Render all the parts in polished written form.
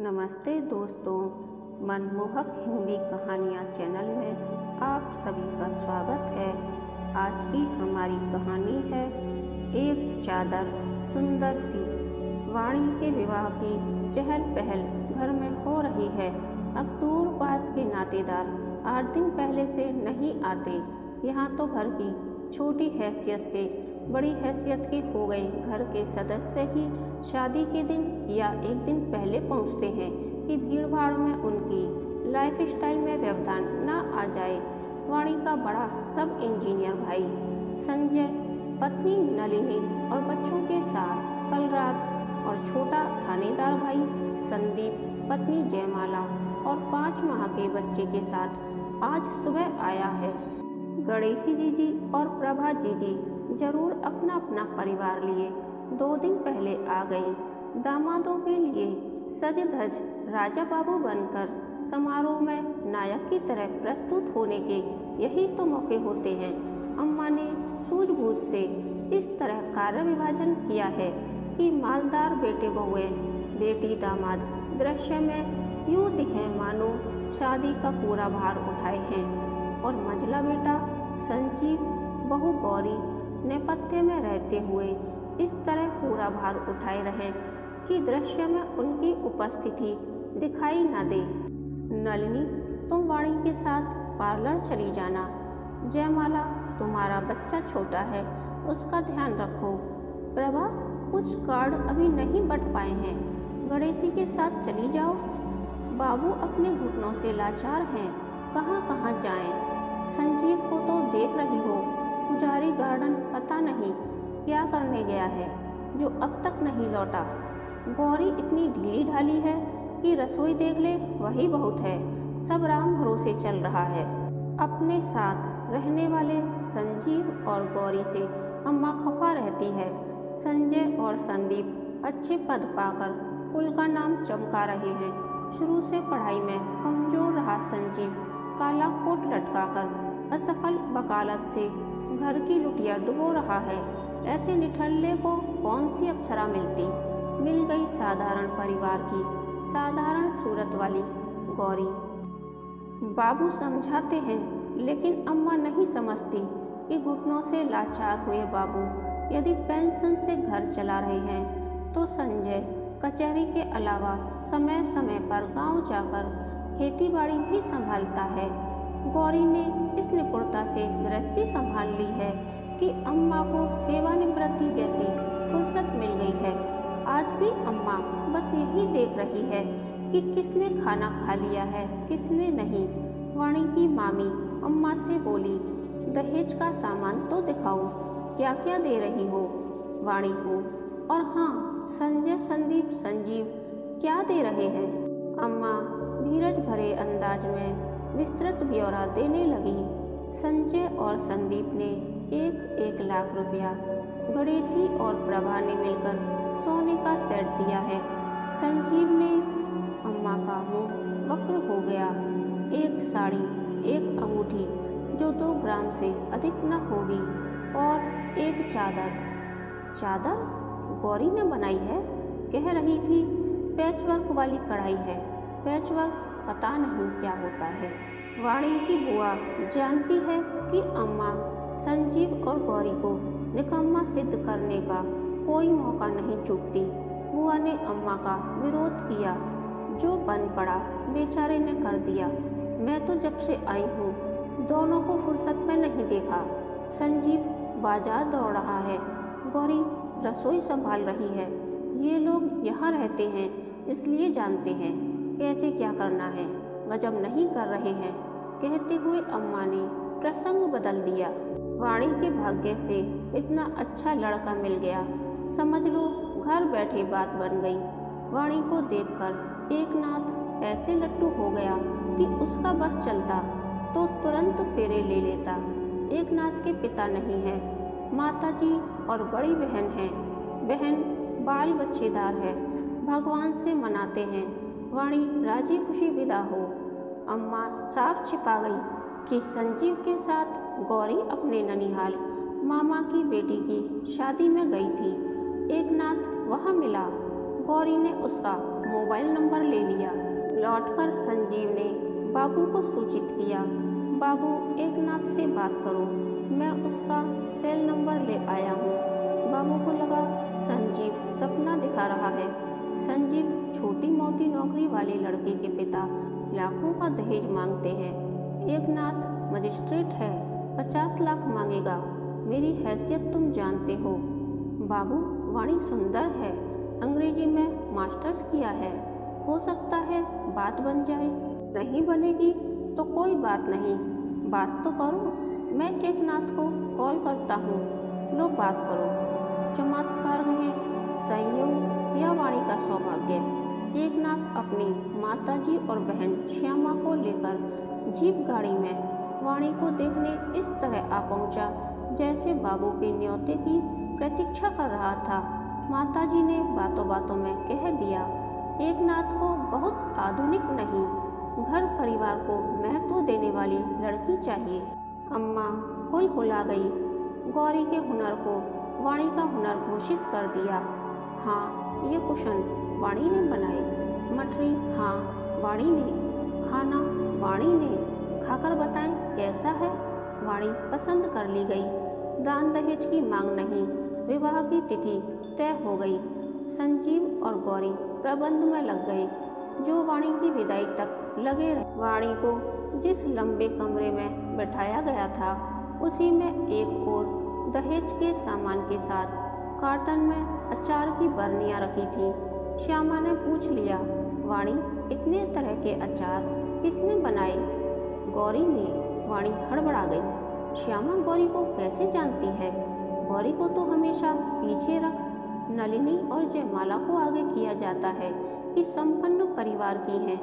नमस्ते दोस्तों, मनमोहक हिंदी कहानियाँ चैनल में आप सभी का स्वागत है। आज की हमारी कहानी है एक चादर सुंदर सी। वाणी के विवाह की चहल पहल घर में हो रही है। अब दूर पास के नातेदार 8 दिन पहले से नहीं आते। यहाँ तो घर की छोटी हैसियत से बड़ी हैसियत के हो गए घर के सदस्य ही शादी के दिन या एक दिन पहले पहुँचते हैं कि भीड़ भाड़ में उनकी लाइफ स्टाइल में व्यवधान न आ जाए। वाणी का बड़ा सब इंजीनियर भाई संजय, पत्नी नलिनी और बच्चों के साथ कल रात, और छोटा थानेदार भाई संदीप, पत्नी जयमाला और 5 माह के बच्चे के साथ आज सुबह आया है। गणेशी जीजी और प्रभा जीजी जरूर अपना अपना परिवार लिए 2 दिन पहले आ गए। दामादों के लिए सज धज राजा बाबू बनकर समारोह में नायक की तरह प्रस्तुत होने के यही तो मौके होते हैं। अम्मा ने सूझबूझ से इस तरह कार्य विभाजन किया है कि मालदार बेटे बहुएं, बेटी दामाद दृश्य में यूँ दिखे मानो शादी का पूरा भार उठाए हैं, और मंझला बेटा संजीव, बहू गौरी नेपथ्य में रहते हुए इस तरह पूरा भार उठाए रहें कि दृश्य में उनकी उपस्थिति दिखाई न दे। नलिनी, तुम वाणी के साथ पार्लर चली जाना। जयमाला, तुम्हारा बच्चा छोटा है, उसका ध्यान रखो। प्रभा, कुछ कार्ड अभी नहीं बट पाए हैं, गणेशी के साथ चली जाओ। बाबू अपने घुटनों से लाचार हैं, कहाँ कहाँ जाएं। संजीव को तो देख रही हो, पुजारी गार्डन पता नहीं क्या करने गया है जो अब तक नहीं लौटा। गौरी इतनी ढीली ढाली है कि रसोई देख ले वही बहुत है। सब राम भरोसे चल रहा है। अपने साथ रहने वाले संजीव और गौरी से अम्मा खफा रहती है। संजय और संदीप अच्छे पद पाकर कुल का नाम चमका रहे हैं। शुरू से पढ़ाई में कमजोर रहा संजीव काला कोट लटकाकर असफल वकालत से घर की लुटिया डुबो रहा है। ऐसे निठल्ले को कौन सी अप्सरा मिलती। मिल गई साधारण परिवार की साधारण सूरत वाली गौरी। बाबू समझाते हैं, लेकिन अम्मा नहीं समझती कि घुटनों से लाचार हुए बाबू यदि पेंशन से घर चला रहे हैं तो संजय कचहरी के अलावा समय समय पर गांव जाकर खेतीबाड़ी भी संभालता है। गौरी ने इस निपुणता से गृहस्थी संभाल ली है कि अम्मा को सेवानिवृत्ति जैसी फुर्सत मिल गई है। आज भी अम्मा बस यही देख रही है कि किसने खाना खा लिया है, किसने नहीं। वाणी की मामी अम्मा से बोली, दहेज का सामान तो दिखाओ, क्या क्या दे रही हो वाणी को। और हाँ, संजय, संदीप, संजीव क्या दे रहे हैं। अम्मा धीरज भरे अंदाज में विस्तृत ब्यौरा देने लगी। संजय और संदीप ने 1-1 लाख रुपया गणेशी और प्रभा ने मिलकर सोने का सेट दिया है। संजीव ने, अम्मा का मुंह वक्र हो गया। 1 साड़ी, 1 अंगूठी जो 2 ग्राम से अधिक न होगी, और 1 चादर। चादर गौरी ने बनाई है, कह रही थी पैचवर्क वाली कढ़ाई है। पैचवर्क पता नहीं क्या होता है। वाणी की बुआ जानती है कि अम्मा संजीव और गौरी को निकम्मा सिद्ध करने का कोई मौका नहीं चूकती। बुआ ने अम्मा का विरोध किया, जो बन पड़ा बेचारे ने कर दिया। मैं तो जब से आई हूँ दोनों को फुर्सत में नहीं देखा। संजीव बाजार दौड़ रहा है, गौरी रसोई संभाल रही है। ये लोग यहाँ रहते हैं इसलिए जानते हैं कैसे क्या करना है, गजब नहीं कर रहे हैं। कहते हुए अम्मा ने प्रसंग बदल दिया। वाणी के भाग्य से इतना अच्छा लड़का मिल गया, समझ लो घर बैठे बात बन गई। वाणी को देखकर एकनाथ ऐसे लट्टू हो गया कि उसका बस चलता तो तुरंत फेरे ले लेता। एकनाथ के पिता नहीं है, माताजी और बड़ी बहन है। बहन बाल बच्चेदार है, भगवान से मनाते हैं वाणी राजी खुशी विदा हो। अम्मा साफ छिपा गई कि संजीव के साथ गौरी अपने ननिहाल मामा की बेटी की शादी में गई थी। एकनाथ वहाँ मिला। गौरी ने उसका मोबाइल नंबर ले लिया। लौटकर संजीव ने बाबू को सूचित किया, बाबू एकनाथ से बात करो, मैं उसका सेल नंबर ले आया हूँ। बाबू को लगा संजीव सपना दिखा रहा है। संजीव छोटी मोटी नौकरी वाले लड़के के पिता लाखों का दहेज मांगते हैं। एकनाथ मजिस्ट्रेट है, 50 लाख मांगेगा। मेरी हैसियत तुम जानते हो। बाबू, वाणी सुंदर है, अंग्रेजी में मास्टर्स किया है, हो सकता है बात बन जाए। नहीं बनेगी तो कोई बात नहीं, बात तो करो। मैं एकनाथ को कॉल करता हूँ, लो बात करो। चमत्कार कहें, संयोग या वाणी का सौभाग्य, एकनाथ अपनी माताजी और बहन श्यामा को लेकर जीप गाड़ी में वाणी को देखने इस तरह आ पहुँचा जैसे बाबू के न्योते की प्रतीक्षा कर रहा था। माताजी ने बातों बातों में कह दिया, एकनाथ को बहुत आधुनिक नहीं, घर परिवार को महत्व देने वाली लड़की चाहिए। अम्मा हुलहुला गई। गौरी के हुनर को वाणी का हुनर घोषित कर दिया। हाँ, ये कुशन वाणी ने बनाए। मठरी, हाँ वाणी ने। खाना वाणी ने। खाकर बताएं कैसा है। वाणी पसंद कर ली गई। दान दहेज की मांग नहीं, विवाह की तिथि तय हो गई। संजीव और गौरी प्रबंध में लग गए, जो वाणी की विदाई तक लगे रहे। वाणी को जिस लंबे कमरे में बैठाया गया था, उसी में एक और दहेज के सामान के साथ कार्टन में अचार की बरनियां रखी थी। श्यामा ने पूछ लिया, वाणी, इतने तरह के अचार किसने बनाए? गौरी ने। वाणी हड़बड़ा गई। श्यामा गौरी को कैसे जानती है? गौरी को तो हमेशा पीछे रख नलिनी और जयमाला को आगे किया जाता है कि संपन्न परिवार की हैं।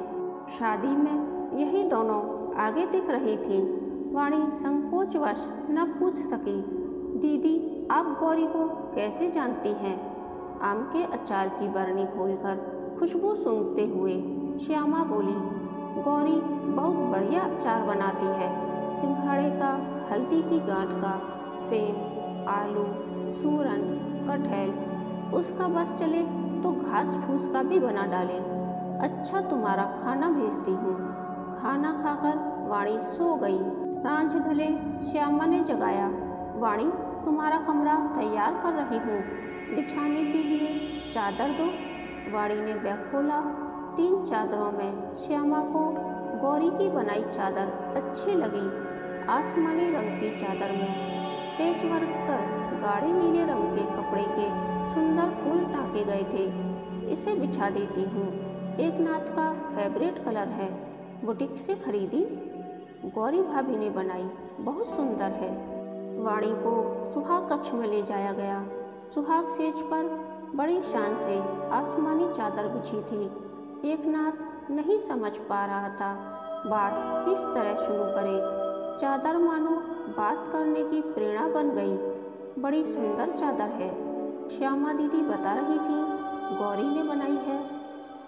शादी में यही दोनों आगे दिख रही थी। वाणी संकोचवश न पूछ सकी, दीदी आप गौरी को कैसे जानती हैं? आम के अचार की बरनी खोलकर खुशबू सूंघते हुए श्यामा बोली, गौरी बहुत बढ़िया अचार बनाती है। सिंघाड़े का, हल्दी की गांठ का, सेब, आलू, सूरन, कटहल, उसका बस चले तो घास फूस का भी बना डाले। अच्छा, तुम्हारा खाना भेजती हूँ। खाना खाकर वाणी सो गई। सांझ ढले श्यामा ने जगाया, वाणी तुम्हारा कमरा तैयार कर रही हूँ, बिछाने के लिए चादर दो। वाणी ने बैग खोला। 3 चादरों में श्यामा को गौरी की बनाई चादर अच्छी लगी। आसमानी रंग की चादर में पेचवर्क कर गाढ़े नीले रंग के कपड़े के सुंदर फूल टाँके गए थे। इसे बिछा देती हूँ, एकनाथ का फेवरेट कलर है, बुटीक से खरीदी, गौरी भाभी ने बनाई, बहुत सुंदर है। वाणी को सुहाग कक्ष में ले जाया गया। सुहाग सेज पर बड़ी शान से आसमानी चादर बिछी थी। एकनाथ नहीं समझ पा रहा था बात किस तरह शुरू करे। चादर मानो बात करने की प्रेरणा बन गई। बड़ी सुंदर चादर है, श्यामा दीदी बता रही थी, गौरी ने बनाई है।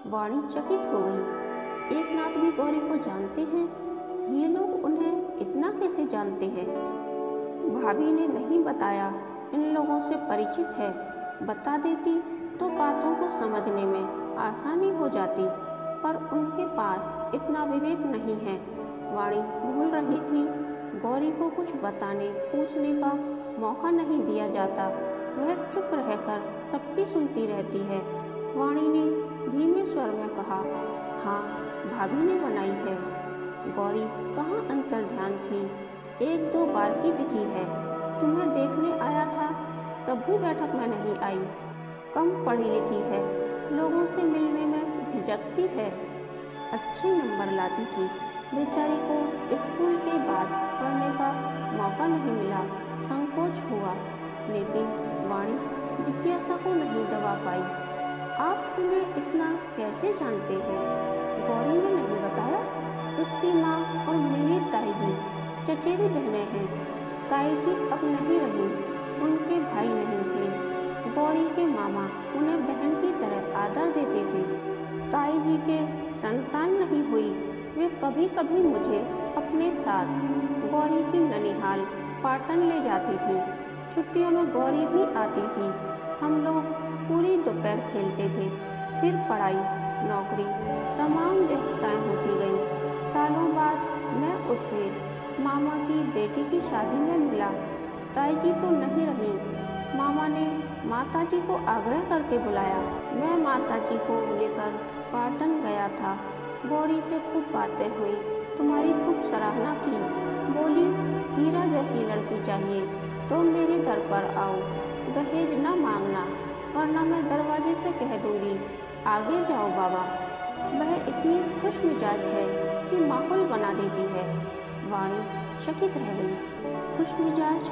वाणी चकित हो गई। एकनाथ भी गौरी को जानते हैं? ये लोग उन्हें इतना कैसे जानते हैं? भाभी ने नहीं बताया, इन लोगों से परिचित है। बता देती तो बातों को समझने में आसानी हो जाती, पर उनके पास इतना विवेक नहीं है। वाणी भूल रही थी, गौरी को कुछ बताने पूछने का मौका नहीं दिया जाता। वह चुप रहकर सबकी सुनती रहती है। वाणी ने धीमे स्वर में कहा, हाँ भाभी ने बनाई है। गौरी कहाँ अंतर्ध्यान थी, 1-2 बार ही दिखी है। तुम्हें देखने आया था, तब भी बैठक में नहीं आई। कम पढ़ी लिखी है, लोगों से मिलने में झिझकती है। अच्छे नंबर लाती थी। बेचारी को स्कूल के बाद पढ़ने का मौका नहीं मिला, संकोच हुआ। लेकिन वाणी जिज्ञासा को नहीं दबा पाई। आप उन्हें इतना कैसे जानते हैं? गौरी ने नहीं बताया। उसकी माँ और मेरी ताई जी चचेरी बहनें हैं। ताई जी अब नहीं रही, उनके भाई नहीं थे। गौरी के मामा उन्हें बहन की तरह आदर देते थे। ताई जी के संतान नहीं हुई। वे कभी कभी मुझे अपने साथ गौरी की ननिहाल पाटन ले जाती थी। छुट्टियों में गौरी भी आती थी। हम लोग पूरी दोपहर खेलते थे, फिर पढ़ाई, नौकरी, तमाम व्यस्तताएं होती गईं। सालों बाद मैं उसे मामा की बेटी की शादी में मिला। ताई जी तो नहीं रही। मामा ने माताजी को आग्रह करके बुलाया। मैं माताजी को लेकर पाटन गया था। गौरी से खूब बातें हुई, तुम्हारी खूब सराहना की। बोली, हीरा जैसी लड़की चाहिए तो मेरे दर पर आओ, दहेज न मांगना, वरना मैं दरवाजे से कह दूंगी, आगे जाओ बाबा। वह इतनी खुश मिजाज है कि माहौल बना देती है। वाणी चकित रह गई। खुश मिजाज?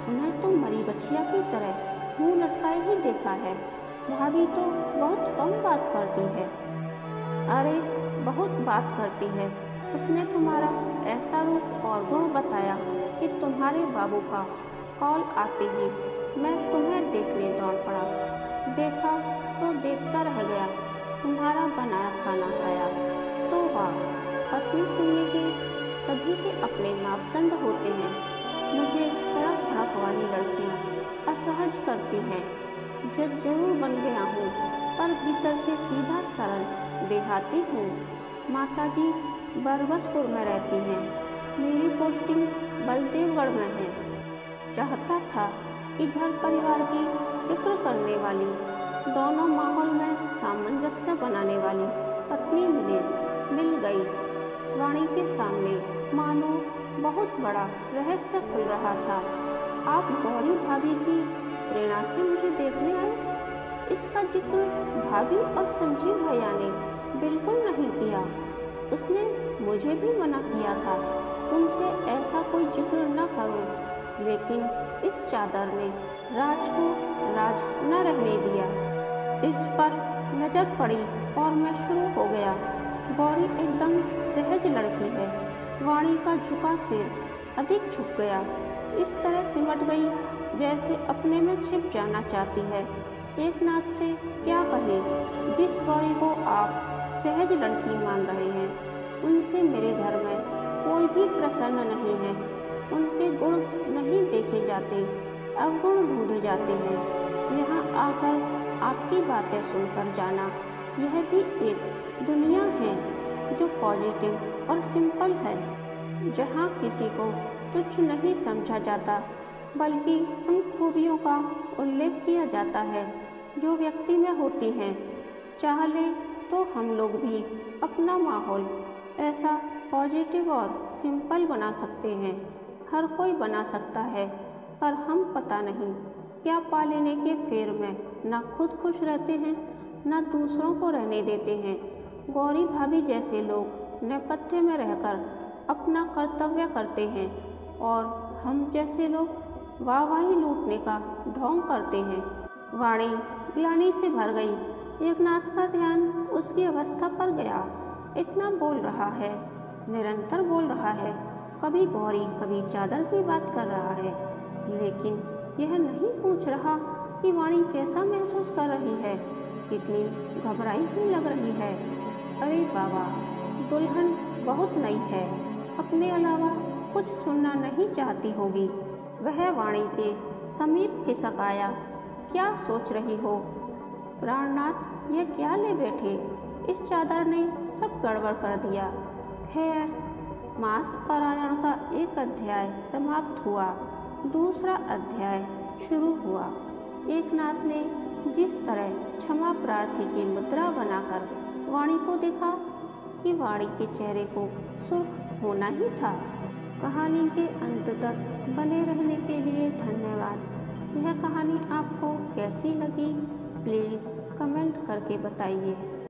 उन्हें तो मरी बछिया की तरह मुंह लटकाए ही देखा है। भाभी तो बहुत कम बात करती है। अरे बहुत बात करती है। उसने तुम्हारा ऐसा रूप और गुण बताया कि तुम्हारे बाबू का कॉल आते ही मैं तुम्हें देखने दौड़ पड़ा। देखा तो देखता रह गया। तुम्हारा बनाया खाना खाया तो वाह। पत्नी चुनने के सभी के अपने मापदंड होते हैं। मुझे तड़क भड़क वाली लड़कियां असहज करती हैं। जज जरूर बन गया हूँ, पर भीतर से सीधा सरल देहाती हूँ। माताजी बरबसपुर में रहती हैं। मेरी पोस्टिंग बलदेवगढ़ में है। चाहता था कि घर परिवार की फिक्र करने वाली, दोनों माहौल में सामंजस्य बनाने वाली पत्नी मिल गई। वाणी के सामने मानो बहुत बड़ा रहस्य खुल रहा था। आप गौरी भाभी की प्रेरणा से मुझे देखने आए? इसका जिक्र भाभी और संजीव भैया ने बिल्कुल नहीं किया। उसने मुझे भी मना किया था, तुमसे ऐसा कोई जिक्र न करो, लेकिन इस चादर ने राज को राज न रहने दिया। इस पर नजर पड़ी और मैं शुरू हो गया। गौरी एकदम सहज लड़की है। वाणी का झुका सिर अधिक झुक गया, इस तरह सिमट गई जैसे अपने में छिप जाना चाहती है। एक नाथ से क्या कहे, जिस गौरी को आप सहज लड़की मान रहे हैं, उनसे मेरे घर में कोई भी प्रसन्न नहीं है। उनके गुण नहीं देखे जाते, अवगुण ढूंढे जाते हैं। यहाँ आकर आपकी बातें सुनकर जाना, यह भी एक दुनिया है जो पॉजिटिव और सिंपल है, जहाँ किसी को तुच्छ नहीं समझा जाता, बल्कि उन खूबियों का उल्लेख किया जाता है जो व्यक्ति में होती हैं। चाह ले तो हम लोग भी अपना माहौल ऐसा पॉजिटिव और सिंपल बना सकते हैं। हर कोई बना सकता है, पर हम पता नहीं क्या पा लेने के फेर में न खुद खुश रहते हैं, न दूसरों को रहने देते हैं। गौरी भाभी जैसे लोग नेपथ्य में रहकर अपना कर्तव्य करते हैं और हम जैसे लोग वाहवाही लूटने का ढोंग करते हैं। वाणी ग्लानि से भर गई। एकनाथ का ध्यान उसकी अवस्था पर गया। इतना बोल रहा है, निरंतर बोल रहा है, कभी गौरी कभी चादर की बात कर रहा है, लेकिन यह नहीं पूछ रहा कि वाणी कैसा महसूस कर रही है, कितनी घबराई हुई लग रही है। अरे बाबा, दुल्हन बहुत नई है, अपने अलावा कुछ सुनना नहीं चाहती होगी। वह वाणी के समीप खिसक आया। क्या सोच रही हो प्राणनाथ, यह क्या ले बैठे? इस चादर ने सब गड़बड़ कर दिया। खैर, मास पारायण का एक अध्याय समाप्त हुआ, दूसरा अध्याय शुरू हुआ। एकनाथ ने जिस तरह क्षमा प्रार्थी की मुद्रा बनाकर वाणी को देखा कि वाणी के चेहरे को सुर्ख होना ही था। कहानी के अंत तक बने रहने के लिए धन्यवाद। यह कहानी आपको कैसी लगी, प्लीज़ कमेंट करके बताइए।